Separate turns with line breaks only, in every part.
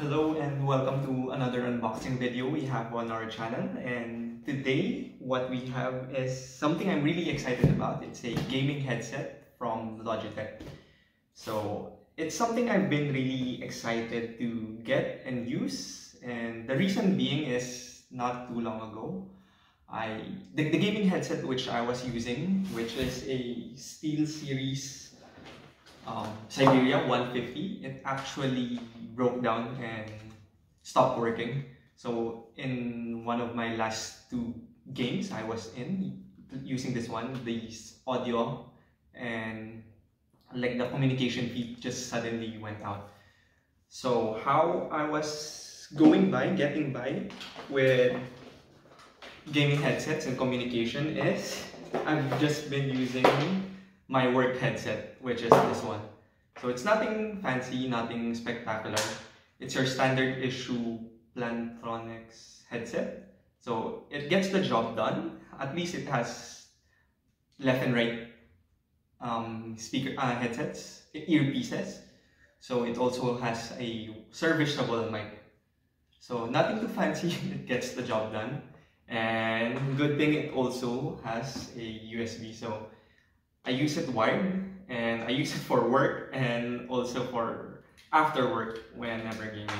Hello and welcome to another unboxing video we have on our channel, and today what we have is something I'm really excited about. It's a gaming headset from Logitech. So it's something I've been really excited to get and use, and the reason being is not too long ago the gaming headset which I was using, which is a SteelSeries Siberia 150, it actually broke down and stopped working. So in one of my last two games I was in using this one, the audio and like the communication feed just suddenly went out. So how I was getting by with gaming headsets and communication is I've just been using my work headset, which is this one. So it's nothing fancy, nothing spectacular. It's your standard issue Plantronics headset. So it gets the job done. At least it has left and right headsets, earpieces. So it also has a serviceable mic. So nothing too fancy, it gets the job done. And good thing it also has a USB. So I use it wired, and I use it for work and also for after work whenever gaming.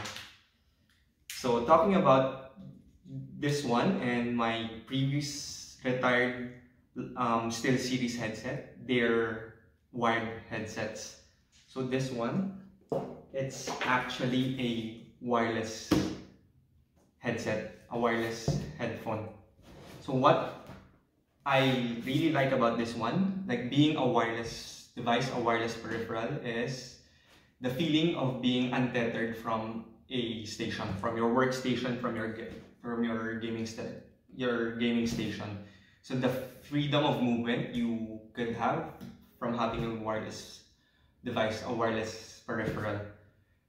So talking about this one and my previous retired SteelSeries headset, they're wired headsets. So this one, it's actually a wireless headset, a wireless headphone. So what I really like about this one, like being a wireless device, a wireless peripheral, is the feeling of being untethered from a station, from your workstation, from your gaming station. So the freedom of movement you could have from having a wireless device, a wireless peripheral.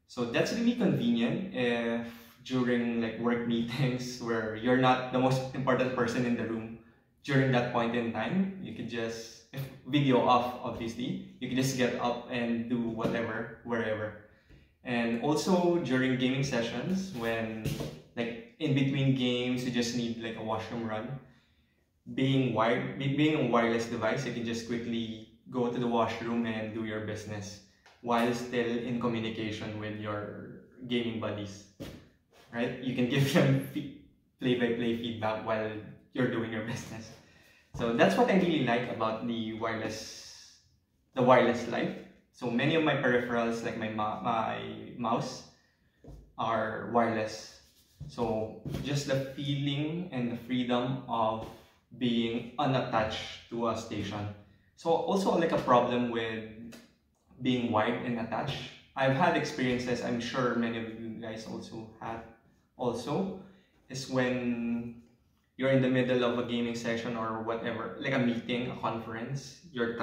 So that's really convenient if during like work meetings where you're not the most important person in the room. During that point in time, you could just, if video off obviously, you can just get up and do whatever, wherever. And also during gaming sessions, when like in between games, you just need like a washroom run. Being a wireless device, you can just quickly go to the washroom and do your business while still in communication with your gaming buddies, right? You can give them play-by-play feedback while you're doing your business. So that's what I really like about the wireless life. So many of my peripherals, like my mouse, are wireless. So just the feeling and the freedom of being unattached to a station. So also like a problem with being wired and attached. I've had experiences, I'm sure many of you guys also had is when you're in the middle of a gaming session or whatever, like a meeting, a conference, you're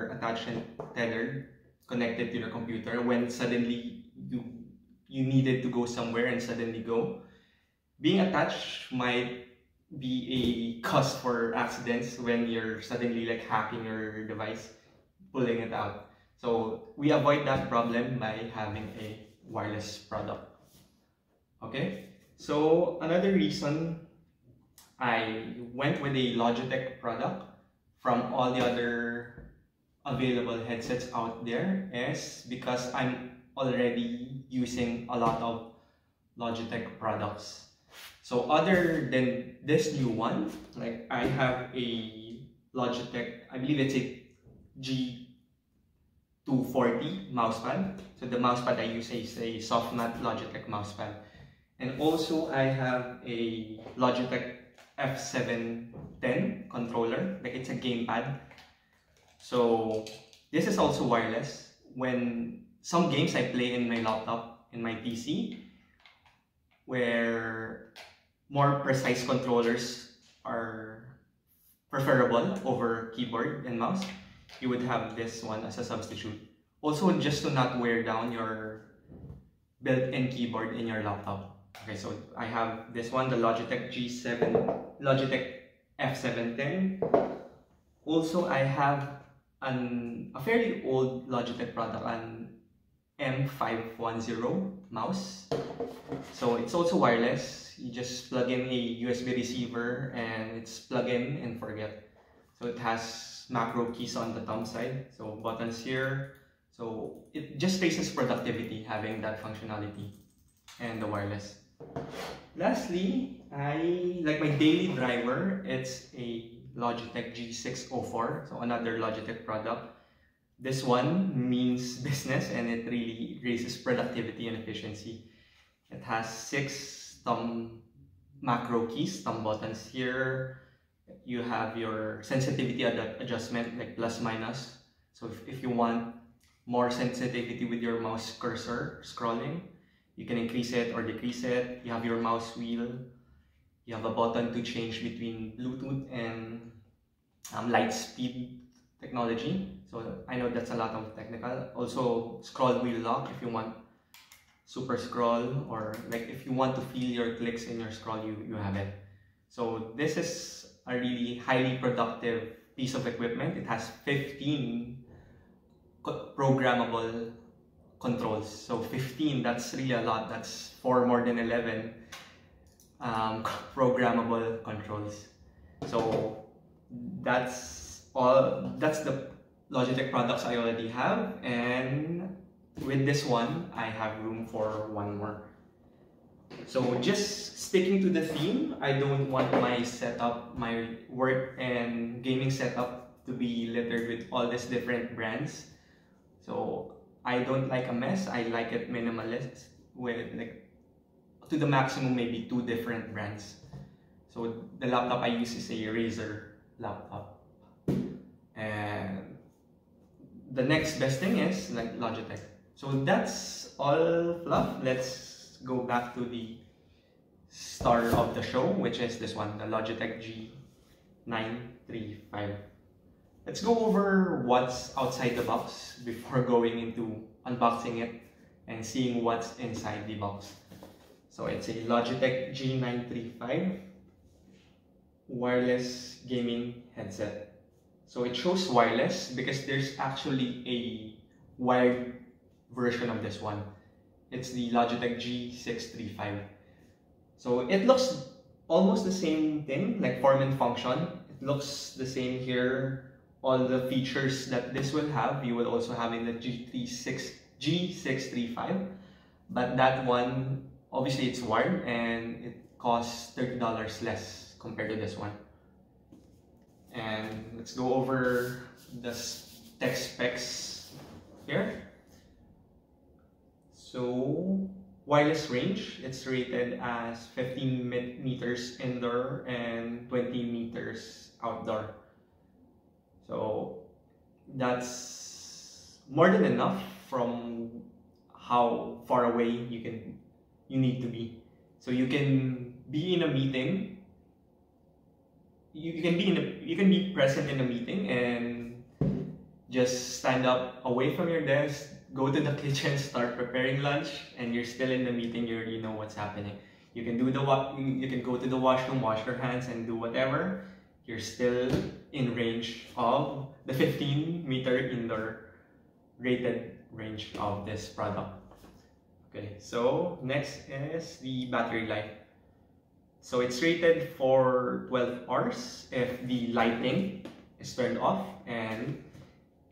attached and tethered, connected to your computer, when suddenly you needed to go somewhere and suddenly go. Being attached might be a cause for accidents when you're suddenly like hacking your device, pulling it out. So we avoid that problem by having a wireless product. Okay, so another reason I went with a Logitech product from all the other available headsets out there is because I'm already using a lot of Logitech products. So other than this new one, like I have a Logitech, I believe it's a G935 mousepad. So the mousepad I use is a soft matte Logitech mousepad. And also I have a Logitech F710 controller, like it's a gamepad. So this is also wireless. When some games I play in my laptop, in my PC, where more precise controllers are preferable over keyboard and mouse, you would have this one as a substitute. Also, just to not wear down your built-in keyboard in your laptop. Okay, so I have this one, the Logitech F710. Also, I have a fairly old Logitech product, an M510 mouse. So it's also wireless. You just plug in a USB receiver and it's plug in and forget. So it has macro keys on the thumb side, so buttons here. So it just raises productivity having that functionality and the wireless. Lastly, I like my daily driver. It's a Logitech G604, so another Logitech product. This one means business and it really raises productivity and efficiency. It has 6 thumb macro keys, thumb buttons here. You have your sensitivity adjustment like plus minus. So if you want more sensitivity with your mouse cursor scrolling, you can increase it or decrease it. You have your mouse wheel. You have a button to change between Bluetooth and light speed technology. So I know that's a lot of technical. Also scroll wheel lock if you want super scroll, or like if you want to feel your clicks in your scroll, you have it. So this is a really highly productive piece of equipment. It has 15 programmable controls. So 15, that's really a lot. That's 4 more than 11 programmable controls. So that's all. That's the Logitech products I already have, and with this one I have room for one more. So just sticking to the theme, I don't want my setup, my work and gaming setup to be littered with all these different brands. So I don't like a mess. I like it minimalist with like to the maximum maybe 2 different brands. So the laptop I use is a Razer laptop, and the next best thing is like Logitech. So that's all fluff. Let's go back to the star of the show, which is this one, the Logitech G935. Let's go over what's outside the box before going into unboxing it and seeing what's inside the box. So it's a Logitech G935 wireless gaming headset. So it shows wireless because there's actually a wired version of this one. It's the Logitech G635. So it looks almost the same thing, like form and function. It looks the same here. All the features that this will have, you will also have in the G635. But that one, obviously it's wired and it costs $30 less compared to this one. And let's go over the tech specs here. So wireless range, it's rated as 15 meters indoor and 20 meters outdoor. So that's more than enough from how far away you need to be. So you can be in a meeting. You can be present in a meeting and just stand up away from your desk, go to the kitchen, start preparing lunch, and you're still in the meeting. You already know what's happening. You can do you can go to the washroom, wash your hands, and do whatever. You're still in range of the 15-meter indoor rated range of this product. Okay, so next is the battery life. So it's rated for 12 hours if the lighting is turned off, and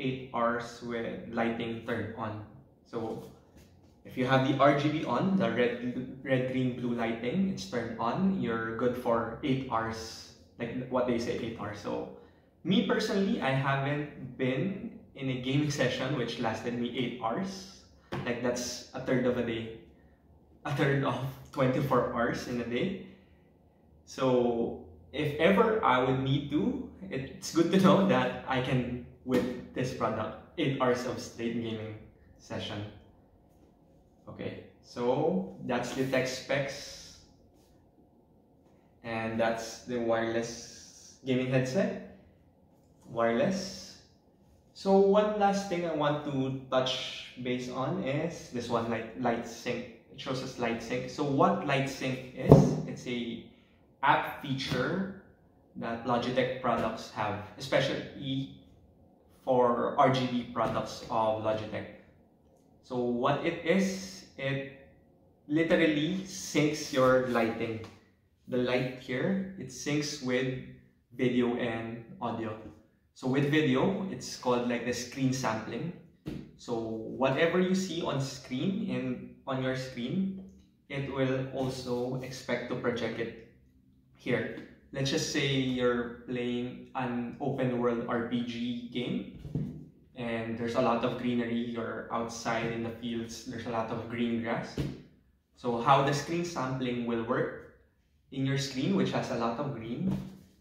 8 hours with lighting turned on. So if you have the RGB on, the red, green, blue lighting, it's turned on, you're good for 8 hours. Like what they say, 8 hours. So me personally, I haven't been in a gaming session which lasted me 8 hours. Like that's a third of a day. A third of 24 hours in a day. So if ever I would need to, it's good to know that I can, with this product, 8 hours of straight gaming session. Okay, so that's the tech specs. And that's the wireless gaming headset. Wireless. So one last thing I want to touch base on is this one, Lightsync. It shows us Lightsync. So what Lightsync is, it's a app feature that Logitech products have, especially for RGB products of Logitech. So what it is, it literally syncs your lighting. The light here, it syncs with video and audio. So with video, it's called like the screen sampling. So whatever you see on screen and on your screen, it will also expect to project it here. Let's just say you're playing an open world RPG game and there's a lot of greenery, you're outside in the fields, there's a lot of green grass. So how the screen sampling will work, in your screen which has a lot of green,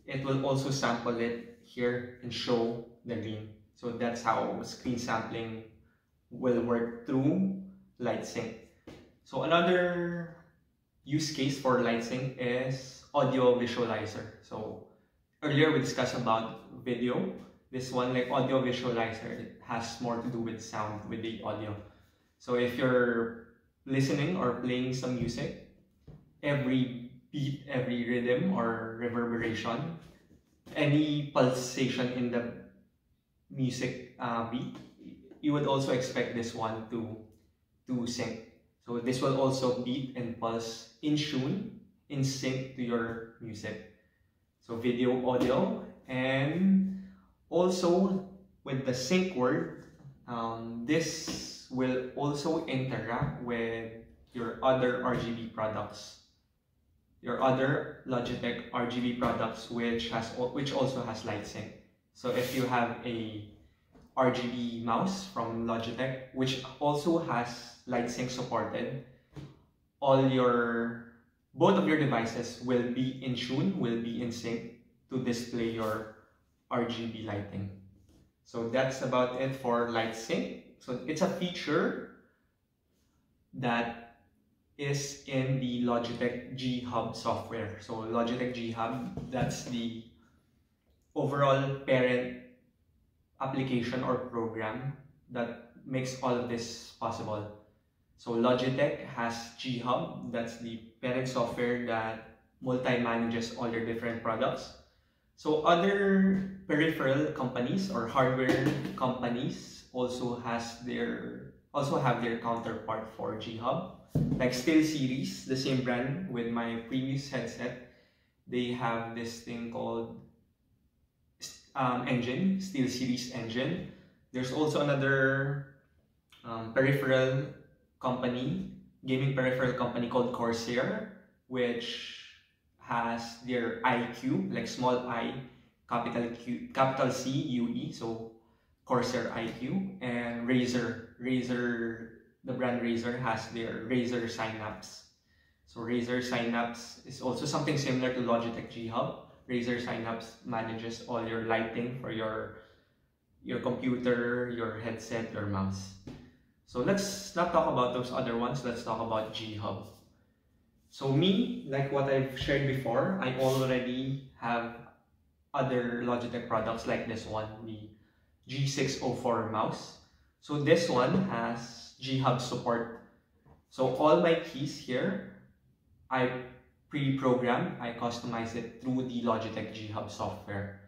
it will also sample it here and show the green. So that's how screen sampling will work through Lightsync. So another use case for Lightsync is audio visualizer. So earlier we discussed about video. This one, like audio visualizer, it has more to do with sound, with the audio. So if you're listening or playing some music, every beat, every rhythm or reverberation, any pulsation in the music beat, you would also expect this one to sync. So this will also beat and pulse in tune, in sync to your music. So video, audio, and also with the sync word, this will also interact with your other RGB products, your other Logitech RGB products, which also has Lightsync. So if you have a RGB mouse from Logitech, which also has Lightsync supported, both of your devices will be in tune, will be in sync to display your RGB lighting. So that's about it for Lightsync. So it's a feature that is in the Logitech G Hub software. So Logitech G Hub, that's the overall parent application or program that makes all of this possible. So Logitech has G Hub, that's the parent software that multi-manages all your different products. So other peripheral companies or hardware companies also have their counterpart for G Hub. Like SteelSeries, the same brand with my previous headset, they have this thing called engine, SteelSeries engine. There's also another peripheral company, gaming peripheral company called Corsair, which has their iQ, like small I, capital C, UE, so Corsair iQ, and Razer, the brand Razer has their Razer Synapse. So Razer Synapse is also something similar to Logitech G Hub. Razer Synapse manages all your lighting for your computer, your headset, your mouse. So let's not talk about those other ones, let's talk about G Hub. So me, like what I've shared before, I already have other Logitech products like this one, the G604 mouse. So this one has G Hub support. So all my keys here, I pre-program, I customize it through the Logitech G Hub software.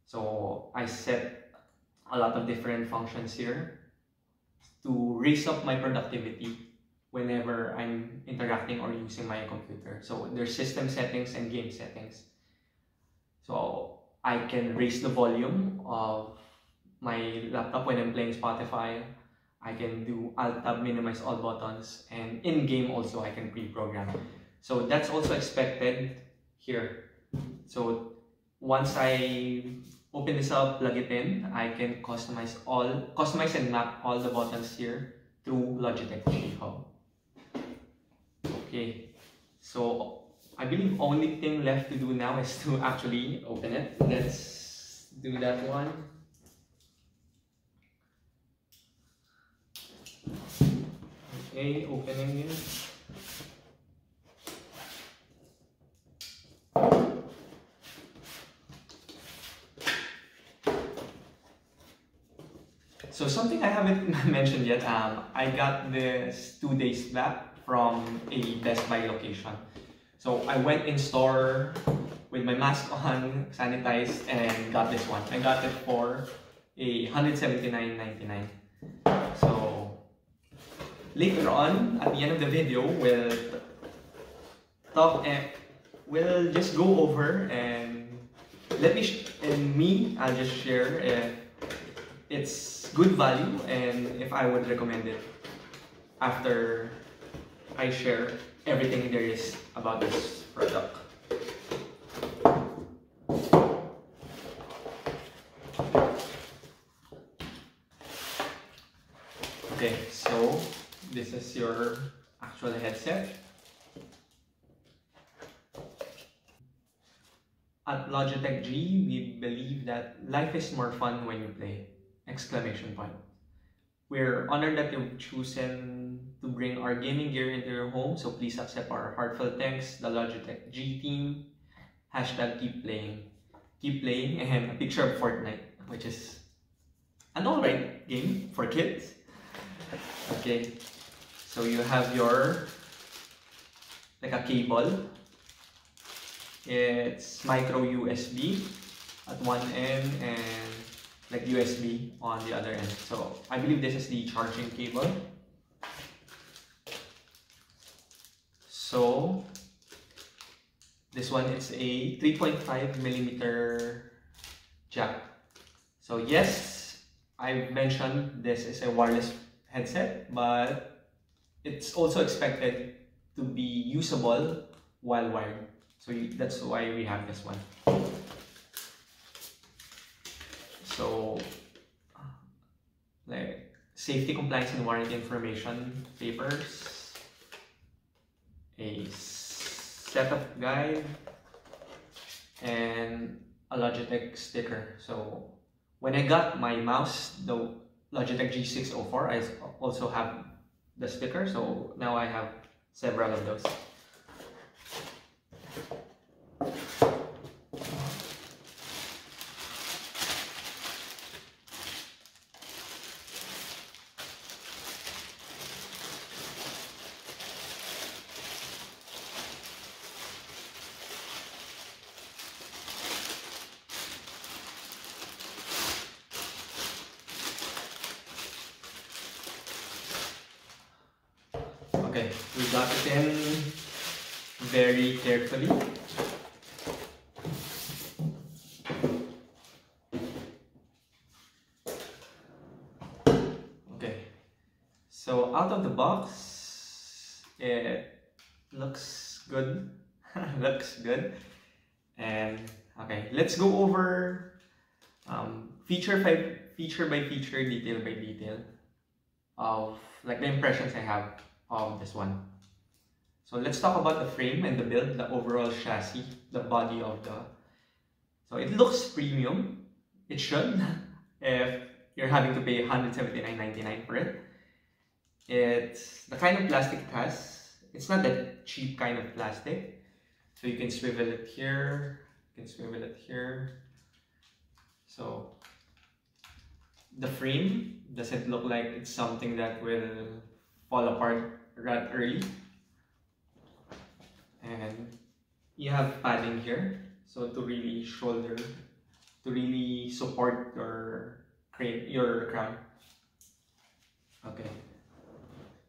So I set a lot of different functions here to raise up my productivity whenever I'm interacting or using my computer. So there's system settings and game settings. So I can raise the volume of my laptop when I'm playing Spotify. I can do Alt-Tab, minimize all buttons, and in-game also I can pre-program. So that's also expected here. So once I open this up, plug it in, I can customize and map all the buttons here through Logitech G Hub. Okay, so I believe only thing left to do now is to actually open it. Let's do that one. Okay, opening it. So something I haven't mentioned yet, I got this 2 days back from a Best Buy location. So I went in store with my mask on, sanitized, and got this one. I got it for $179.99. So later on, at the end of the video, we'll talk and we'll just go over and I'll just share if it's good value and if I would recommend it after I share everything there is about this product. Okay, so this is your actual headset. At Logitech G, we believe that life is more fun when you play! Exclamation point. We're honored that you've chosen to bring our gaming gear into your home, so please accept our heartfelt thanks, the Logitech G team. Hashtag keep playing. Keep playing, and a picture of Fortnite, which is an alright game for kids. Okay, so you have your, like a cable. It's micro USB at one end and like USB on the other end. So I believe this is the charging cable. So this one is a 3.5mm jack. So yes, I mentioned this is a wireless headset, but it's also expected to be usable while wired. So that's why we have this one. So, like safety, compliance, and warranty information papers, a setup guide, and a Logitech sticker. So when I got my mouse, the Logitech G604, I also have the sticker. So now I have several of those. Okay, we got it in very carefully. Okay, so out of the box, it looks good. Looks good. And okay, let's go over feature by feature, detail by detail of like the impressions I have of this one. So let's talk about the frame and the build, the overall chassis, the body of the... So it looks premium. It should, if you're having to pay $179.99 for it. It's the kind of plastic it has. It's not that cheap kind of plastic. So you can swivel it here, you can swivel it here. So the frame doesn't look like it's something that will fall apart right early. And you have padding here, so to really support your crown. Okay,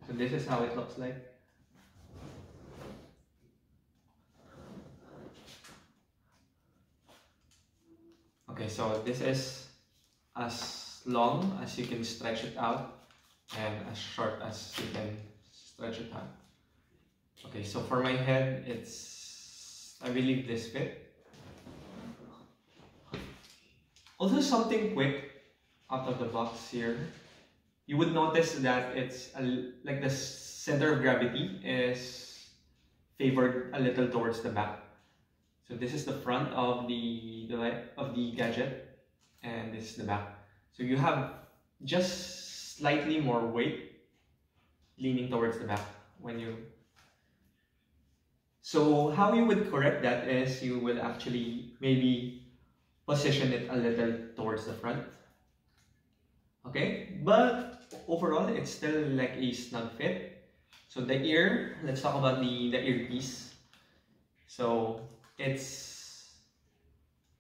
so this is how it looks like. Okay, so this is as long as you can stretch it out and as short as you can stretch it out. Okay, so for my head, I believe this fit. Also, something quick out of the box here. You would notice that it's like the center of gravity is favored a little towards the back. So this is the front of the gadget, and this is the back. So you have just slightly more weight leaning towards the back when you... So how you would correct that is you will actually maybe position it a little towards the front. Okay, but overall it's still like a snug fit. So the ear, let's talk about the earpiece. So it's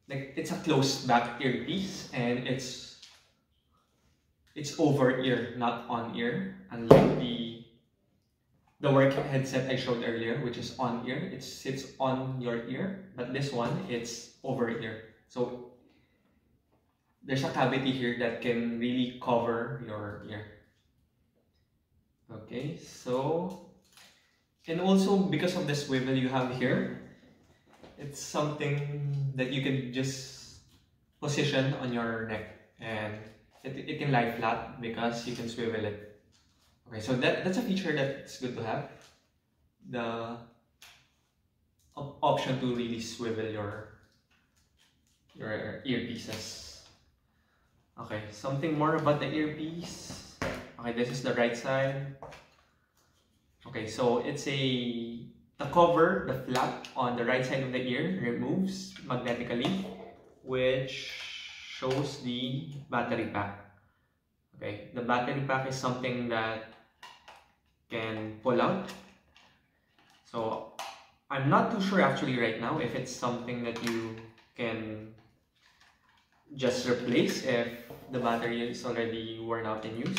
a closed back earpiece, and it's over ear, not on ear, unlike the the work headset I showed earlier, which is on ear, it sits on your ear, but this one, it's over ear. So there's a cavity here that can really cover your ear. Okay, so, and also because of the swivel you have here, it's something that you can just position on your neck, and it can lie flat because you can swivel it. Okay, so that's a feature that's good to have. The option to really swivel your earpieces. Okay, something more about the earpiece. Okay, this is the right side. Okay, so it's the cover, the flap on the right side of the ear removes magnetically, which shows the battery pack. Okay, the battery pack is something that can pull out. So I'm not too sure actually right now if it's something that you can just replace if the battery is already worn out in use.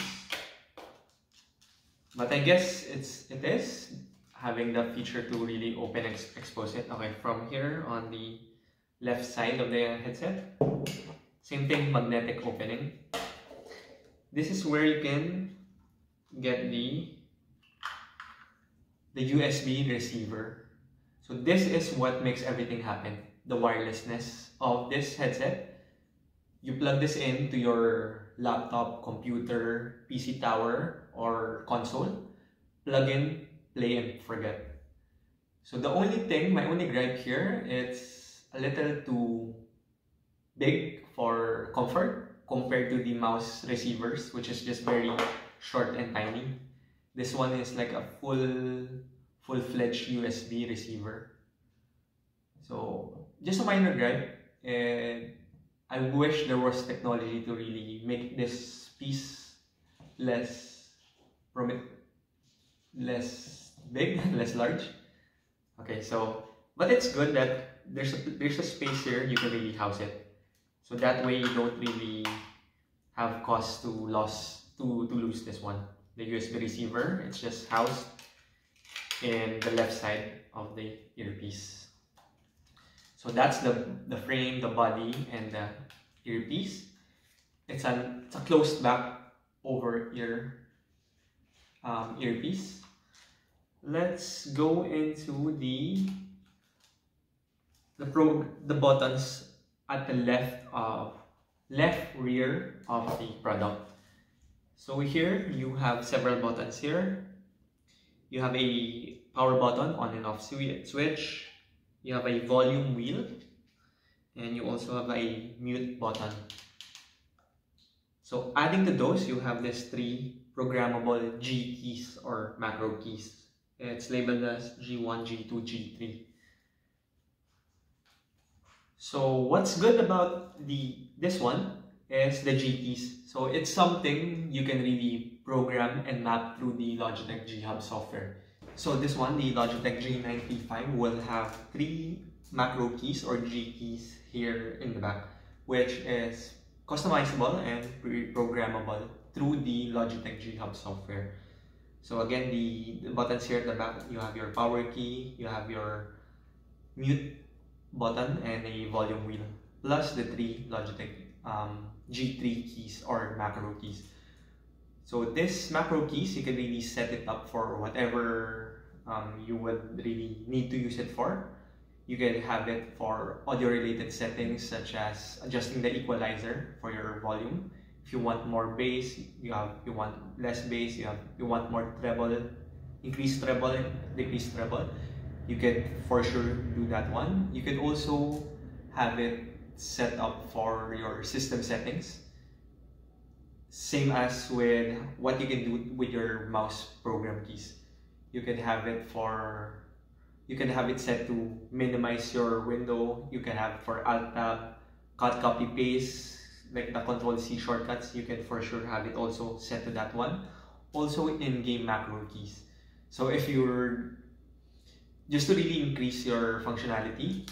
But I guess it is having the feature to really open and expose it. Okay, from here on the left side of the headset, same thing, magnetic opening. This is where you can get the USB receiver. So this is what makes everything happen. The wirelessness of this headset. You plug this into your laptop, computer, PC tower, or console. Plug in, play, and forget. So the only thing, my only gripe here, it's a little too big for comfort compared to the mouse receivers, which is just very short and tiny. This one is like a full-fledged USB receiver. So just a minor gripe, and I wish there was technology to really make this piece less big, less large. Okay, so but it's good that there's a space here you can really house it. So that way you don't really have cause to lose this one. The USB receiver, it's just housed in the left side of the earpiece. So that's the frame, the body, and the earpiece. It's a closed back over ear earpiece. Let's go into the buttons at the left rear of the product. So here you have several buttons here. You have a power button, on and off switch. You have a volume wheel, and you also have a mute button. So adding to those, you have these 3 programmable G keys or macro keys. It's labeled as G1, G2, G3. So what's good about this one is the G keys. So it's something you can really program and map through the Logitech G Hub software. So this one, the Logitech G935, will have 3 macro keys or G keys here in the back, which is customizable and programmable through the Logitech G Hub software. So again, the buttons here at the back, you have your power key, you have your mute button, and a volume wheel, plus the 3 Logitech G3 keys or macro keys. So this macro keys, you can really set it up for whatever you would really need to use it for. You can have it for audio related settings such as adjusting the equalizer for your volume. If you want more bass, you want less bass, you want more treble, increased treble, decreased treble, you can for sure do that one. You can also have it set up for your system settings. Same as with what you can do with your mouse program keys. You can have it set to minimize your window. You can have it for Alt Tab, cut, copy, paste, like the Control C shortcuts. You can for sure have it also set to that one. Also in-game macro keys. So if you're just to really increase your functionality,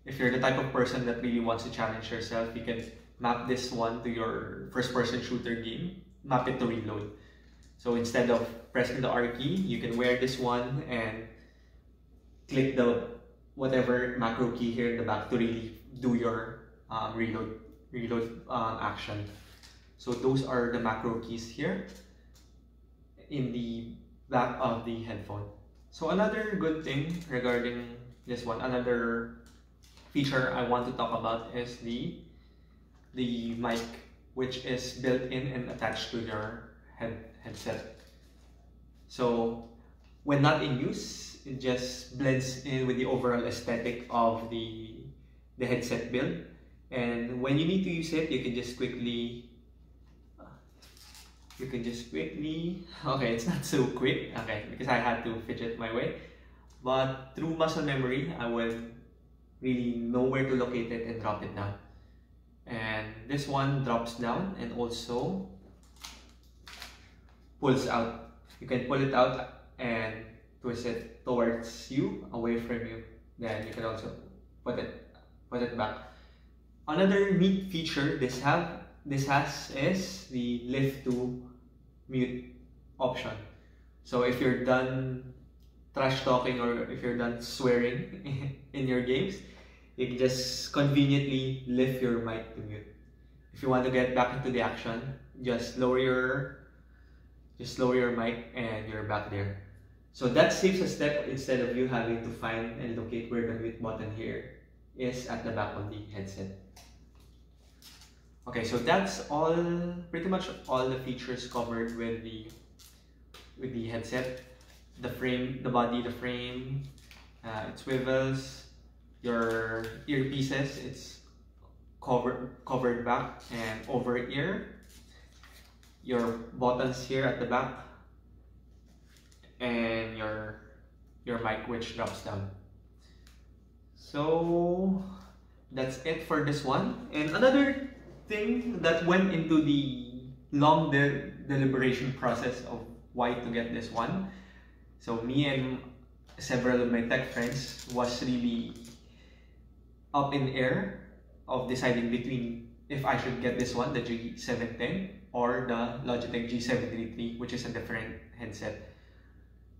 if you're the type of person that really wants to challenge yourself, you can map this one to your first-person shooter game, map it to reload. So instead of pressing the R key, you can wear this one and click the whatever macro key here in the back to really do your reload action. So those are the macro keys here in the back of the headphone. So another good thing regarding this one, another feature I want to talk about is the mic, which is built in and attached to your headset. So when not in use, it just blends in with the overall aesthetic of the headset build. And when you need to use it, you can just quickly, okay, it's not so quick, okay, because I had to fidget my way. But through muscle memory, I will really know where to locate it and drop it down. And this one drops down and also pulls out. You can pull it out and twist it towards you, away from you. Then you can also put it back. Another neat feature this has is the lift to mute option. So if you're done trash talking or if you're done swearing in your games, you can just conveniently lift your mic to mute. If you want to get back into the action, just lower your mic and you're back there. So that saves a step instead of you having to find and locate where the mute button here is at the back of the headset. Okay, so that's pretty much all the features covered with the headset. The frame, the body, the frame, it swivels. Your earpieces, it's covered back and over ear. Your buttons here at the back, and your mic, which drops down. So that's it for this one. And another thing that went into the long deliberation process of why to get this one. So me and several of my tech friends was really up in the air of deciding between if I should get this one, the G710, or the Logitech G935, which is a different headset.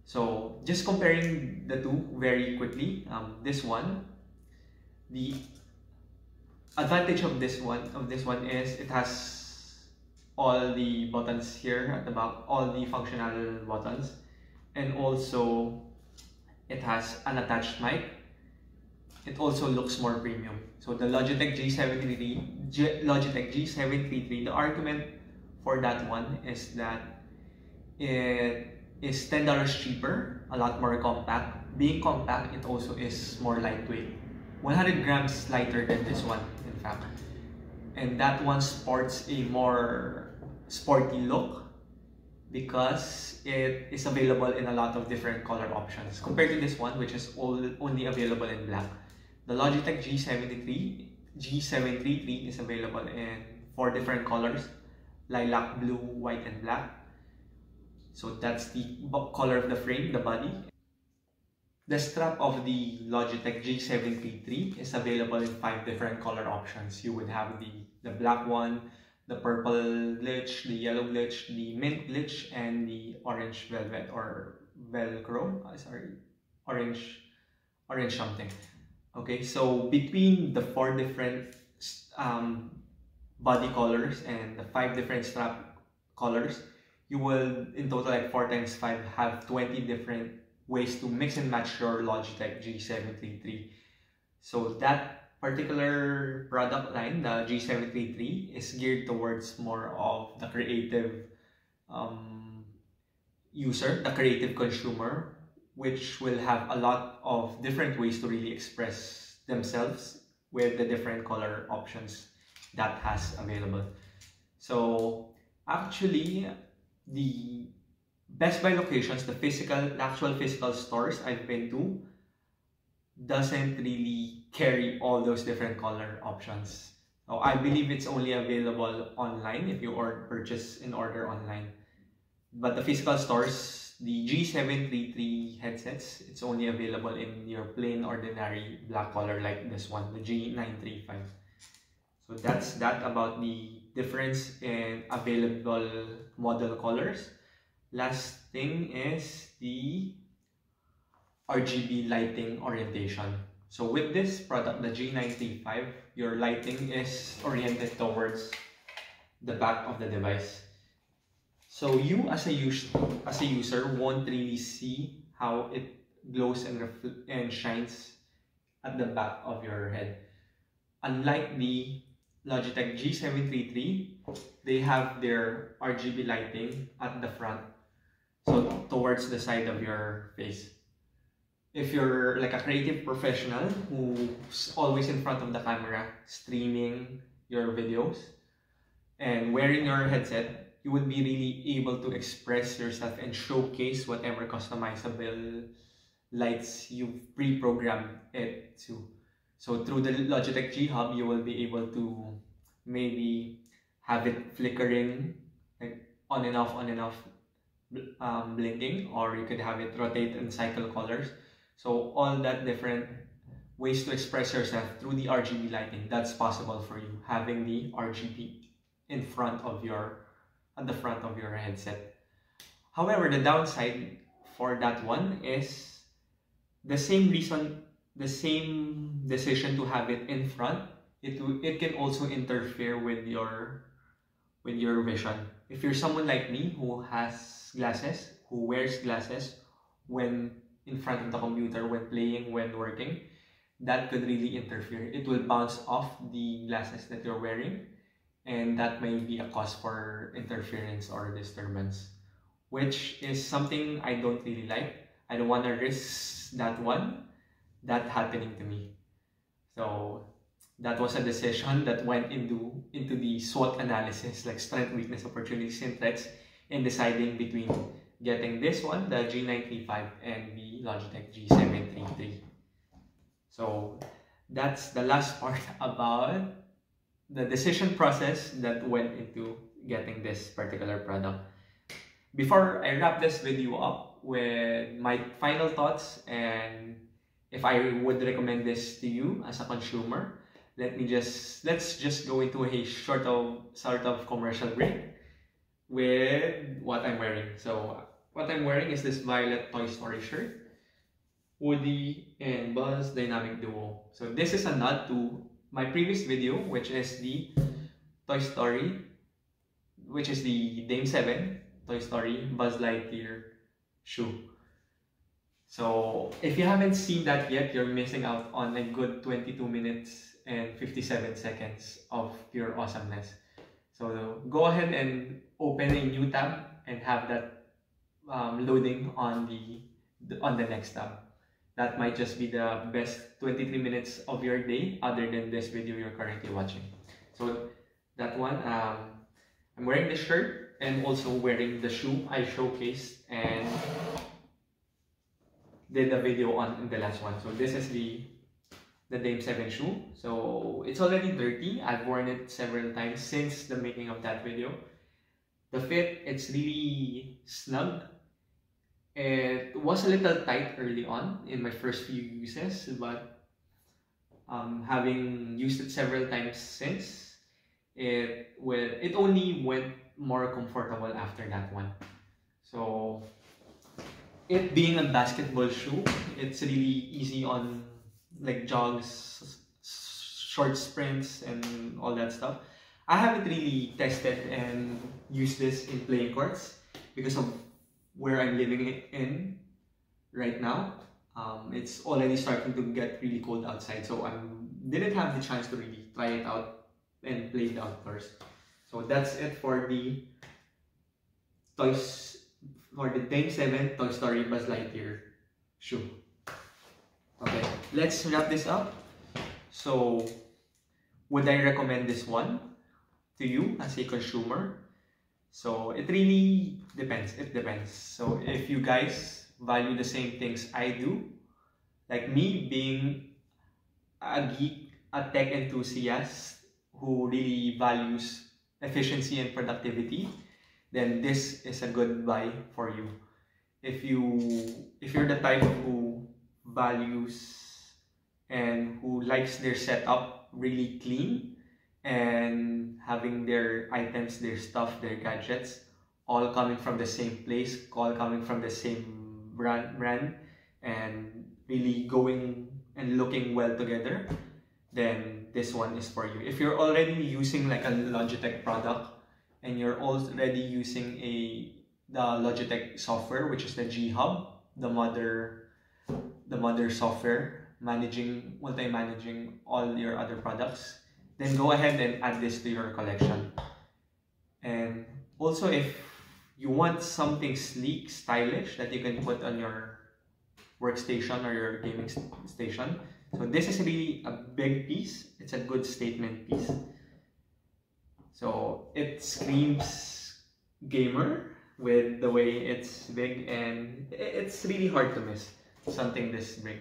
So just comparing the two very quickly, this one, the advantage of this one is it has all the buttons here at the back, all the functional buttons, and also it has an attached mic. It also looks more premium. So the Logitech G733, the argument for that one is that it is $10 cheaper, a lot more compact. Being compact, it also is more lightweight. 100 grams lighter than this one, in fact. And that one sports a more sporty look because it is available in a lot of different color options compared to this one, which is only available in black. The Logitech G733 is available in 4 different colors: lilac, blue, white, and black. So that's the color of the frame, the body. The strap of the Logitech G935 is available in 5 different color options. You would have the black one, the purple glitch, the yellow glitch, the mint glitch, and the orange velvet or velcro. Orange something. Okay, so between the 4 different body colors and the 5 different strap colors, you will in total, like 4 times 5, have 20 different ways to mix and match your Logitech G935. So that particular product line, the G935, is geared towards more of the creative user, the creative consumer, which will have a lot of different ways to really express themselves with the different color options that has available. So actually, the Best Buy locations, the actual physical stores I've been to, doesn't really carry all those different color options. So I believe it's only available online if you purchase an order online. But the physical stores, the G935 headsets, it's only available in your plain ordinary black color like this one, the G935. So that's that about the difference in available model colors. Last thing is the RGB lighting orientation. So with this product, the G935, your lighting is oriented towards the back of the device. So you as a user won't really see how it glows and shines at the back of your head. Unlike the Logitech G733, they have their RGB lighting at the front, so towards the side of your face. If you're like a creative professional who's always in front of the camera, streaming your videos, and wearing your headset, you would be really able to express yourself and showcase whatever customizable lights you've pre-programmed it to. So through the Logitech G Hub, you will be able to maybe have it flickering, like on and off, blinking, or you could have it rotate and cycle colors. So all that different ways to express yourself through the RGB lighting, that's possible for you, having the RGB in front of at the front of your headset. However, the downside for that one is the same decision to have it in front. It can also interfere with your vision. If you're someone like me who has glasses, who wears glasses when in front of the computer, when playing, when working, that could really interfere. It will bounce off the glasses that you're wearing, and that may be a cause for interference or disturbance, which is something I don't really like. I don't want to risk that happening to me. So that was a decision that went into the SWOT analysis, like strength, weakness, opportunities, and threats, in deciding between getting this one, the G935, and the Logitech G733. So that's the last part about the decision process that went into getting this particular product. Before I wrap this video up with my final thoughts and if I would recommend this to you as a consumer, let's just go into a sort of commercial break with what I'm wearing. So what I'm wearing is this violet Toy Story shirt, Woody and Buzz Dynamic Duo. So this is a nod to my previous video, which is the Toy Story, which is the Dame 7 Toy Story Buzz Lightyear shoe. So if you haven't seen that yet, you're missing out on a good 22 minutes and 57 seconds of pure awesomeness. So go ahead and open a new tab and have that loading on the next tab. That might just be the best 23 minutes of your day other than this video you're currently watching. So that one, I'm wearing this shirt and also wearing the shoe I showcased and did a video on in the last one. So this is the Dame 7 shoe. So it's already dirty. I've worn it several times since the making of that video. The fit, it's really snug. It was a little tight early on in my first few uses, but having used it several times since, it only went more comfortable after that one. So it being a basketball shoe, it's really easy on like jogs, short sprints, and all that stuff. I haven't really tested and used this in playing courts because of where I'm living in right now. It's already starting to get really cold outside, so I didn't have the chance to really try it out and play it outdoors. So that's it for the Dame 7 Toy Story Buzz Lightyear shoe. Okay, let's wrap this up. So, would I recommend this one to you as a consumer? So it really depends. It depends. So if you guys value the same things I do, like me being a geek, a tech enthusiast who really values efficiency and productivity, then this is a good buy for you. If you're the type who values and who likes their setup really clean and having their items, their stuff, their gadgets all coming from the same place, all coming from the same brand, and really going and looking well together, then this one is for you. If you're already using like a Logitech product and you're already using the Logitech software, which is the G Hub, the mother software multi-managing all your other products, then go ahead and add this to your collection. And also, if you want something sleek, stylish that you can put on your workstation or your gaming station, so this is really a big piece. It's a good statement piece. So it screams gamer with the way it's big, and it's really hard to miss something this big.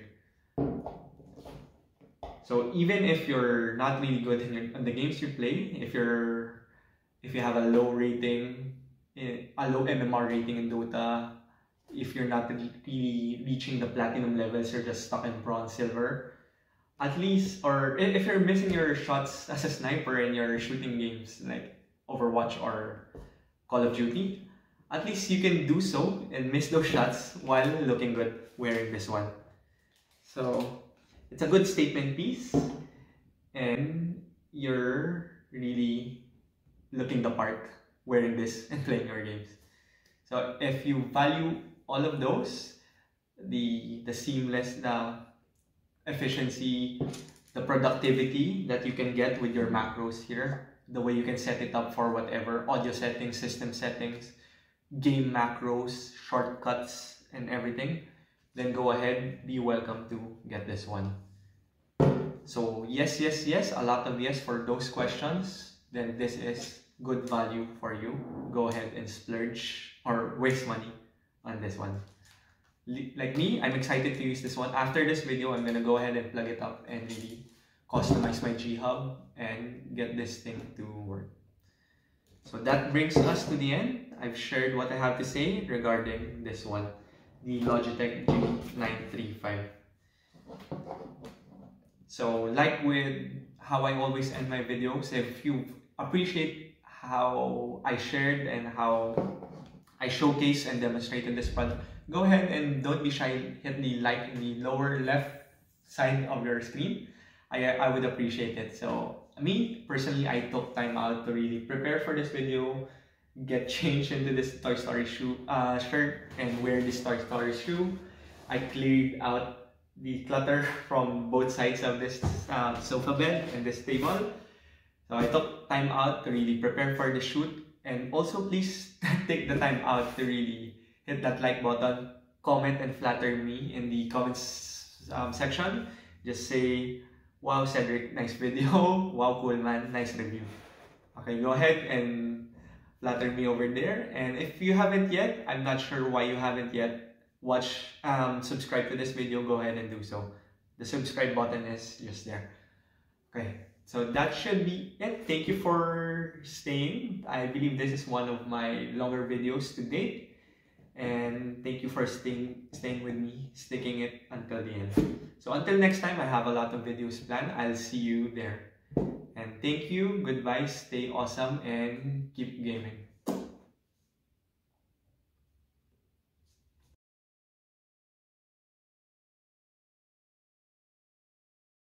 So even if you're not really good in the games you play, if you have a low rating, a low MMR rating in Dota, if you're not really reaching the platinum levels, you're just stuck in bronze, silver, at least, or if you're missing your shots as a sniper in your shooting games like Overwatch or Call of Duty, at least you can do so and miss those shots while looking good wearing this one. So it's a good statement piece, and you're really looking the part wearing this and playing your games. So if you value all of those, the seamless, the efficiency, the productivity that you can get with your macros here, the way you can set it up for whatever, audio settings, system settings, game macros, shortcuts, and everything, then go ahead, be welcome to get this one. So yes, a lot of yes for those questions, then this is good value for you. Go ahead and splurge or waste money on this one. Like me, I'm excited to use this one. After this video, I'm gonna go ahead and plug it up and really customize my G Hub and get this thing to work. So that brings us to the end. I've shared what I have to say regarding this one, the Logitech G935. So like with how I always end my videos, if you appreciate how I shared and how I showcased and demonstrated this product, go ahead and don't be shy, hit the like in the lower left side of your screen. I would appreciate it. So me, personally, I took time out to really prepare for this video, get changed into this Toy Story shirt and wear this Toy Story shoe. I cleared out the clutter from both sides of this sofa bed and this table. So I took time out to really prepare for the shoot. And also please take the time out to really hit that like button, comment and flatter me in the comments section. Just say, wow Cedric, nice video, wow cool man, nice review. Okay, go ahead and flatter me over there. And if you haven't yet, I'm not sure why you haven't yet subscribe to this video, go ahead and do so. The subscribe button is just there. Okay, so that should be it. Thank you for staying. I believe this is one of my longer videos to date. And thank you for staying with me, sticking it until the end. So until next time, I have a lot of videos planned. I'll see you there. And thank you, goodbye, stay awesome, and keep gaming.